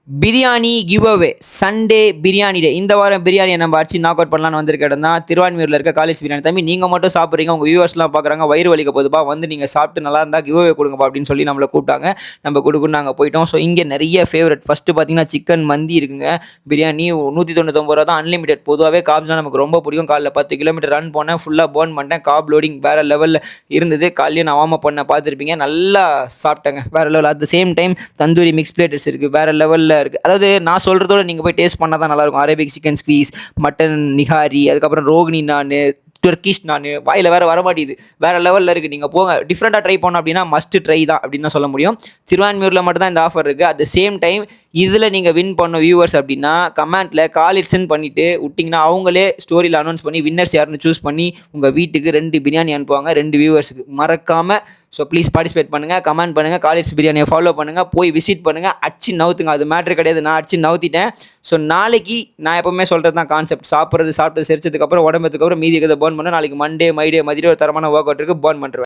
Biryani give away Sunday biryani day. இந்த வாரம் பிரியாணியை நம்ம அடிச்சு நாக் அவுட் பண்ணலான்னு வந்திருக்க இடம் தான் திருவான்மியூரில் இருக்க காலேஜ் பிரியாணி. தம்பி நீங்கள் மட்டும் சாப்பிட்றீங்க, உங்கள் வியூவர்ஸ்லாம் பார்க்குறாங்க, வயிறு வலிக்க போதுப்பா, வந்து நீங்கள் சாப்பிட்டு நல்லா இருந்தால் கிவ் அவே கொடுங்கப்பா அப்படின்னு சொல்லி நம்மளை கூப்பிட்டாங்க. நம்ம கொடுக்குன்னு நாங்கள் போயிட்டோம். ஸோ இங்கே நிறைய ஃபேவரட். ஃபஸ்ட்டு பார்த்தீங்கன்னா சிக்கன் மந்தி இருக்குங்க. பிரியாணி 199 ரூபா தான், அன்லிமிடெட். பொதுவாகவே காப்ஸ்லாம் நமக்கு ரொம்ப பிடிக்கும். காலைல 10 கிலோமீட்டர் ரன் போனேன், ஃபுல்லாக பர்ன் பண்ணிட்டேன். காப் லோடிங் வேறு லெவலில் இருந்தது. காலையில் நான் வார்ம் அப் பண்ண பார்த்துருப்பீங்க. நல்லா சாப்பிட்டேங்க, வேறு level. At the same time tandoori mix platters இருக்குது, வேறு லெவலில் இருக்குது. அதாவது நான் சொல்கிறதோட நீங்கள் போய் டேஸ்ட் பண்ணால் தான் நல்லாயிருக்கும். Arabic chicken squeeze, mutton nihari, அதுக்கப்புறம் ரோகினி நான், டர்க்கிஷ் நான், வாயில் வேறு வரமாட்டேது, வேறு லெவலில் இருக்குது. நீங்கள் போங்க, டிஃப்ரெண்ட்டாக ட்ரை பண்ணோம் அப்படின்னா மஸ்ட் ட்ரை தான் அப்படின்னு தான் சொல்ல முடியும். திருவான்மியூரில் மட்டும் தான் இந்த ஆஃபர் இருக்குது. அட் த சேம் டைம் இதில் நீங்கள் வின் பண்ண வியூவர்ஸ் அப்படின்னா கமெண்ட்டில் காலிட்ஸ்ன்னு பண்ணிவிட்டு விட்டிங்கன்னா அவங்களே ஸ்டோரியில் அனௌன்ஸ் பண்ணி வின்னர்ஸ் யாருன்னு சூஸ் பண்ணி உங்கள் வீட்டுக்கு 2 பிரியாணி அனுப்புவாங்க, 2 வியூவர்ஸுக்கு. மறக்காமல் ஸோ ப்ளீஸ் பார்ட்டிசிபேட் பண்ணுங்கள், கமெண்ட் பண்ணுங்கள், காலேஜ் பிரியாணியை ஃபாலோ பண்ணுங்கள், போய் விசிட் பண்ணுங்கள், அடிச்சு நவுத்துங்க. அது மேட்ரு கிடையாது, நான் அடிச்சு நவுத்திட்டேன். ஸோ நாளைக்கு நான் எப்போவுமே சொல்கிறது தான் கான்செப்ட், சாப்பிட்றது சாப்பிட்டு செரிச்சதுக்கப்புறம் உடம்புக்கு அப்புறம் மீதி இருக்கிறத பர்ன் பண்ண. நாளைக்கு மண்டே மைடே மாதிரி ஒரு தரமான ஒர்க் அவுட் இருக்குது, பர்ன் பண்ணுறேன்.